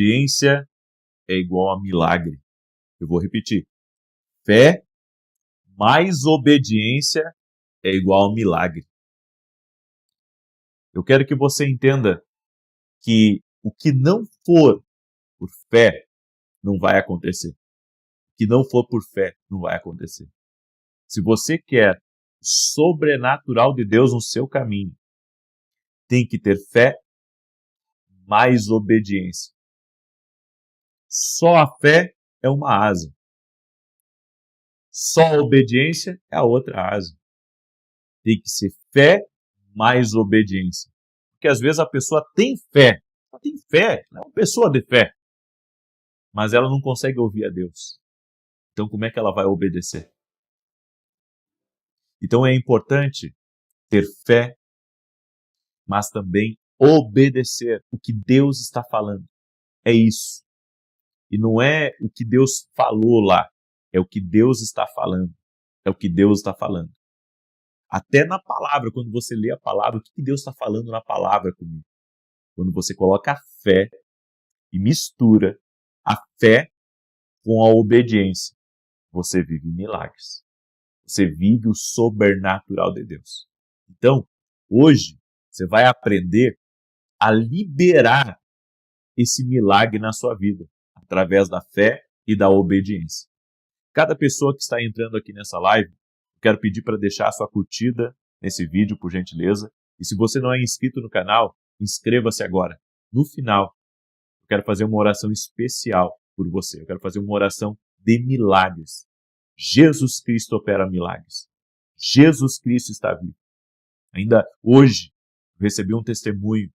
Obediência é igual a milagre. Eu vou repetir. Fé mais obediência é igual a milagre. Eu quero que você entenda que o que não for por fé não vai acontecer. O que não for por fé não vai acontecer. Se você quer o sobrenatural de Deus no seu caminho, tem que ter fé mais obediência. Só a fé é uma asa. Só a obediência é a outra asa. Tem que ser fé mais obediência. Porque às vezes a pessoa tem fé. Ela tem fé, ela é uma pessoa de fé. Mas ela não consegue ouvir a Deus. Então como é que ela vai obedecer? Então é importante ter fé, mas também obedecer o que Deus está falando. É isso. E não é o que Deus falou lá, é o que Deus está falando. É o que Deus está falando. Até na palavra, quando você lê a palavra, o que Deus está falando na palavra comigo? Quando você coloca a fé e mistura a fé com a obediência, você vive milagres. Você vive o sobrenatural de Deus. Então, hoje, você vai aprender a liberar esse milagre na sua vida, através da fé e da obediência. Cada pessoa que está entrando aqui nessa live, eu quero pedir para deixar a sua curtida nesse vídeo, por gentileza. E se você não é inscrito no canal, inscreva-se agora. No final, eu quero fazer uma oração especial por você. Eu quero fazer uma oração de milagres. Jesus Cristo opera milagres. Jesus Cristo está vivo. Ainda hoje, eu recebi um testemunho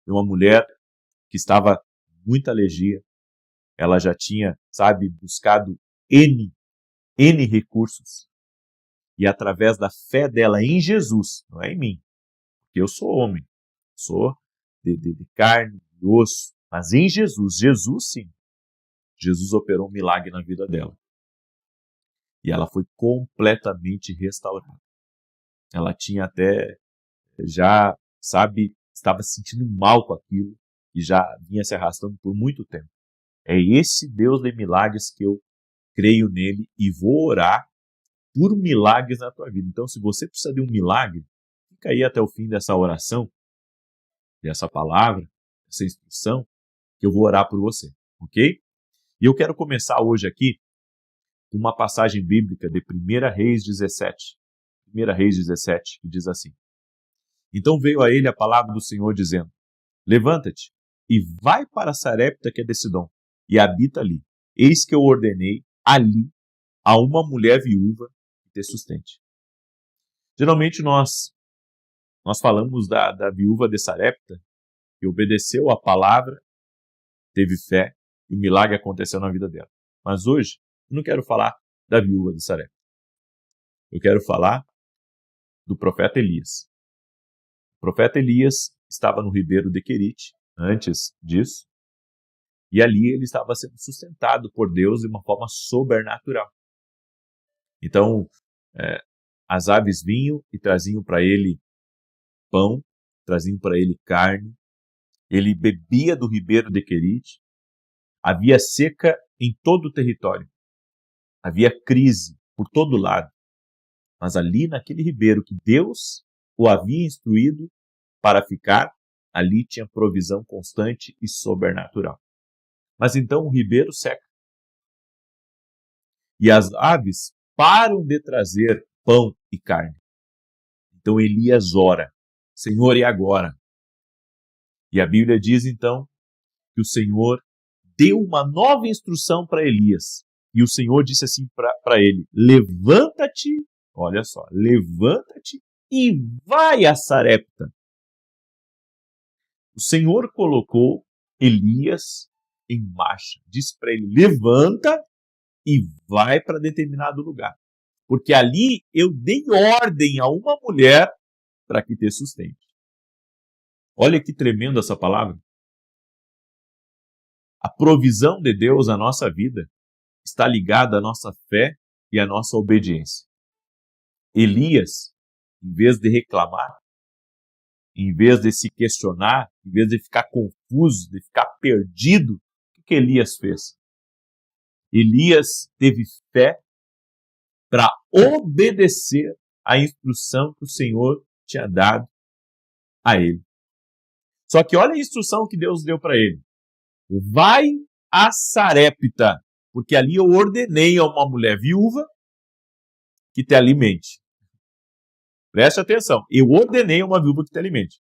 de uma mulher que estava com muita alergia. Ela já tinha, buscado N recursos. E através da fé dela em Jesus, não é em mim, porque eu sou homem, sou de carne, de osso, mas em Jesus, sim, Jesus operou um milagre na vida dela. E ela foi completamente restaurada. Ela tinha até, estava se sentindo mal com aquilo e já vinha se arrastando por muito tempo. É esse Deus de milagres que eu creio nele e vou orar por milagres na tua vida. Então, se você precisa de um milagre, fica aí até o fim dessa oração, dessa palavra, dessa instrução, que eu vou orar por você, ok? E eu quero começar hoje aqui com uma passagem bíblica de 1 Reis 17. 1 Reis 17, que diz assim: Então veio a ele a palavra do Senhor dizendo: Levanta-te e vai para Sarepta, que é de Sidom, e habita ali. Eis que eu ordenei ali a uma mulher viúva que te sustente. Geralmente nós falamos da viúva de Sarepta, que obedeceu a palavra, teve fé, e o milagre aconteceu na vida dela. Mas hoje, eu não quero falar da viúva de Sarepta. Eu quero falar do profeta Elias. O profeta Elias estava no ribeiro de Querite, antes disso, e ali ele estava sendo sustentado por Deus de uma forma sobrenatural. Então, as aves vinham e traziam para ele pão, traziam para ele carne, ele bebia do ribeiro de Querite, havia seca em todo o território, havia crise por todo lado, mas ali naquele ribeiro que Deus o havia instruído para ficar, ali tinha provisão constante e sobrenatural. Mas então o ribeiro seca. E as aves param de trazer pão e carne. Então Elias ora: Senhor, e agora? E a Bíblia diz então que o Senhor deu uma nova instrução para Elias. E o Senhor disse assim para ele: levanta-te, olha só, levanta-te e vai a Sarepta. O Senhor colocou Elias em marcha. Disse para ele: levanta e vai para determinado lugar. Porque ali eu dei ordem a uma mulher para que te sustente. Olha que tremendo essa palavra. A provisão de Deus na nossa vida está ligada à nossa fé e à nossa obediência. Elias, em vez de reclamar, em vez de se questionar, em vez de ficar confuso, de ficar perdido, o que Elias fez? Elias teve fé para obedecer à instrução que o Senhor tinha dado a ele. Só que olha a instrução que Deus deu para ele. Vai a Sarepta, porque ali eu ordenei a uma mulher viúva que te alimente. Preste atenção, eu ordenei a uma viúva que te alimente.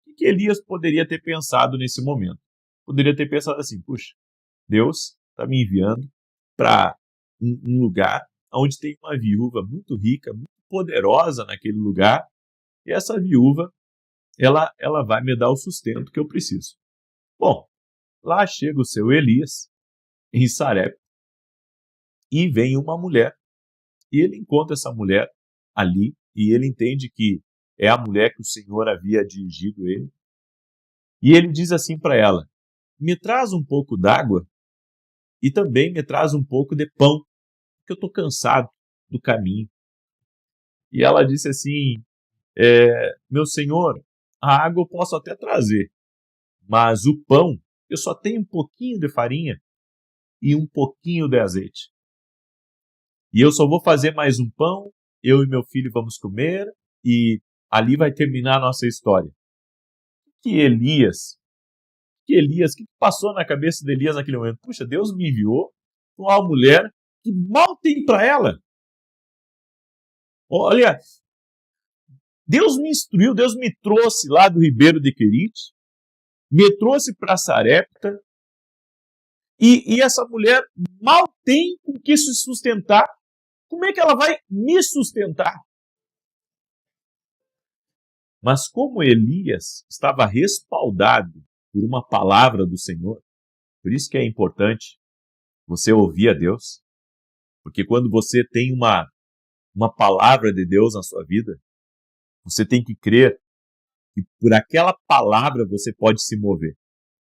O que Elias poderia ter pensado nesse momento? Poderia ter pensado assim, puxa, Deus está me enviando para um lugar onde tem uma viúva muito rica, muito poderosa naquele lugar, e essa viúva, ela vai me dar o sustento que eu preciso. Bom, lá chega o seu Elias, em Sarepta, e vem uma mulher, e ele encontra essa mulher ali, e ele entende que é a mulher que o Senhor havia dirigido ele, e ele diz assim para ela, me traz um pouco d'água, e também me traz um pouco de pão, porque eu estou cansado do caminho. E ela disse assim, meu senhor, a água eu posso até trazer, mas o pão, eu só tenho um pouquinho de farinha e um pouquinho de azeite. E eu só vou fazer mais um pão, eu e meu filho vamos comer, e ali vai terminar a nossa história. O que passou na cabeça de Elias naquele momento? Puxa, Deus me enviou com uma mulher que mal tem para ela. Olha, Deus me instruiu, Deus me trouxe lá do Ribeiro de Querite, me trouxe para Sarepta, e essa mulher mal tem com que se sustentar. Como é que ela vai me sustentar? Mas como Elias estava respaldado por uma palavra do Senhor, por isso que é importante você ouvir a Deus, porque quando você tem uma palavra de Deus na sua vida, você tem que crer que por aquela palavra você pode se mover.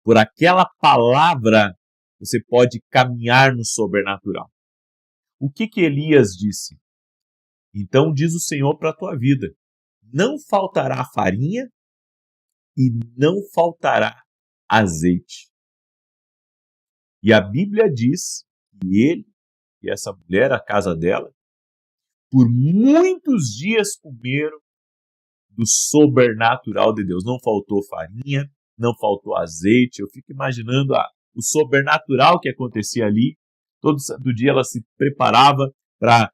Por aquela palavra você pode caminhar no sobrenatural. O que Elias disse? Então diz o Senhor para a tua vida, não faltará farinha e não faltará azeite. E a Bíblia diz que ele e essa mulher, a casa dela, por muitos dias comeram do sobrenatural de Deus. Não faltou farinha, não faltou azeite. Eu fico imaginando o sobrenatural que acontecia ali. Todo santo dia ela se preparava para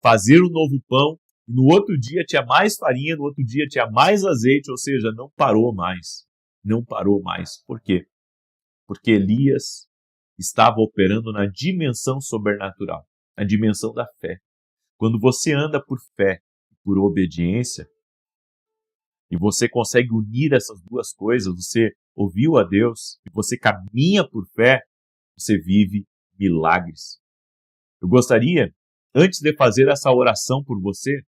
fazer um novo pão. No outro dia tinha mais farinha, no outro dia tinha mais azeite, ou seja, não parou mais. Não parou mais. Por quê? Porque Elias estava operando na dimensão sobrenatural, na dimensão da fé. Quando você anda por fé e por obediência, e você consegue unir essas duas coisas, você ouviu a Deus e você caminha por fé, você vive milagres. Eu gostaria, antes de fazer essa oração por você,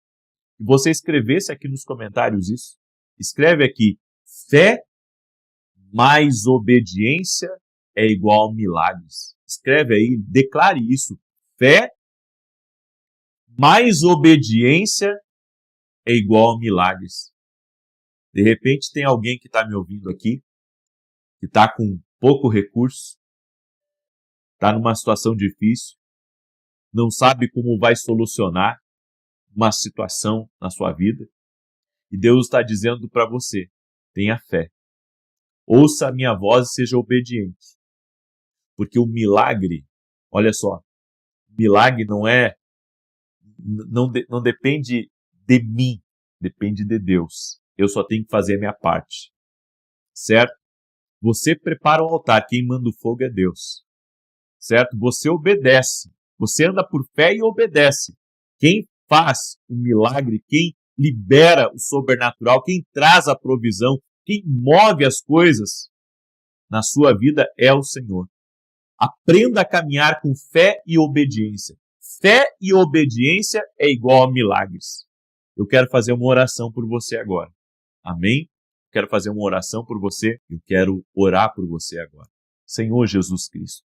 que você escrevesse aqui nos comentários isso. Escreve aqui, fé mais obediência é igual a milagres. Escreve aí, declare isso. Fé mais obediência é igual a milagres. De repente tem alguém que está me ouvindo aqui, que está com pouco recurso, está numa situação difícil, não sabe como vai solucionar uma situação na sua vida. E Deus está dizendo para você, tenha fé. Ouça a minha voz e seja obediente. Porque o milagre, olha só, milagre não depende de mim, depende de Deus. Eu só tenho que fazer a minha parte. Certo? Você prepara o altar, quem manda o fogo é Deus. Certo? Você obedece. Você anda por fé e obedece. Quem faz o milagre, quem libera o sobrenatural, quem traz a provisão, quem move as coisas na sua vida é o Senhor. Aprenda a caminhar com fé e obediência. Fé e obediência é igual a milagres. Eu quero fazer uma oração por você agora. Amém? Quero fazer uma oração por você. Eu quero orar por você agora. Senhor Jesus Cristo,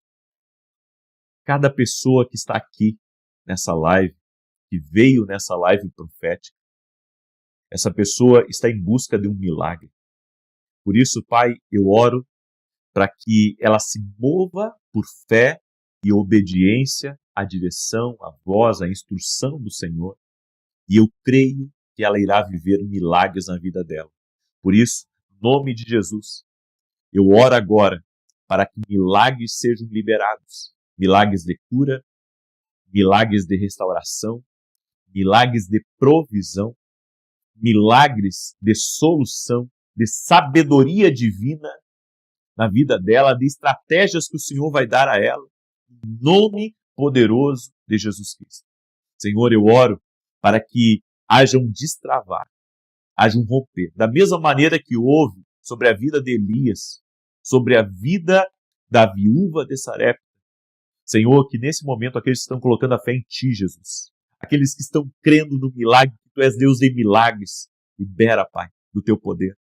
cada pessoa que está aqui nessa live, que veio nessa live profética, essa pessoa está em busca de um milagre. Por isso, Pai, eu oro para que ela se mova por fé e obediência à direção, à voz, à instrução do Senhor. E eu creio que ela irá viver milagres na vida dela. Por isso, em nome de Jesus, eu oro agora para que milagres sejam liberados. Milagres de cura, milagres de restauração, milagres de provisão, milagres de solução, de sabedoria divina na vida dela, de estratégias que o Senhor vai dar a ela, em nome poderoso de Jesus Cristo. Senhor, eu oro para que haja um destravar, haja um romper. Da mesma maneira que houve sobre a vida de Elias, sobre a vida da viúva de Sarepta. Senhor, que nesse momento aqueles que estão colocando a fé em Ti, Jesus, aqueles que estão crendo no milagre, que Tu és Deus de milagres, libera, Pai, do Teu poder,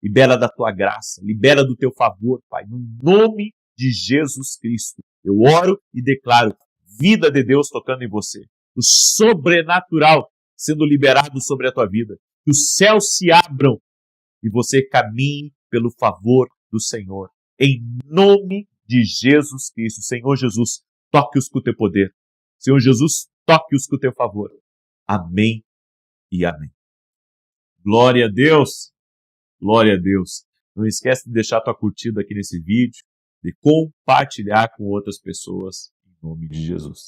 libera da Tua graça, libera do Teu favor, Pai, no nome de Jesus Cristo. Eu oro e declaro vida de Deus tocando em você, o sobrenatural sendo liberado sobre a tua vida, que os céus se abram e você caminhe pelo favor do Senhor. Em nome de Jesus Cristo. Senhor Jesus, toque-os com o teu poder. Senhor Jesus, toque-os com o teu favor. Amém e amém. Glória a Deus. Glória a Deus. Não esquece de deixar tua curtida aqui nesse vídeo, de compartilhar com outras pessoas, em nome de Jesus.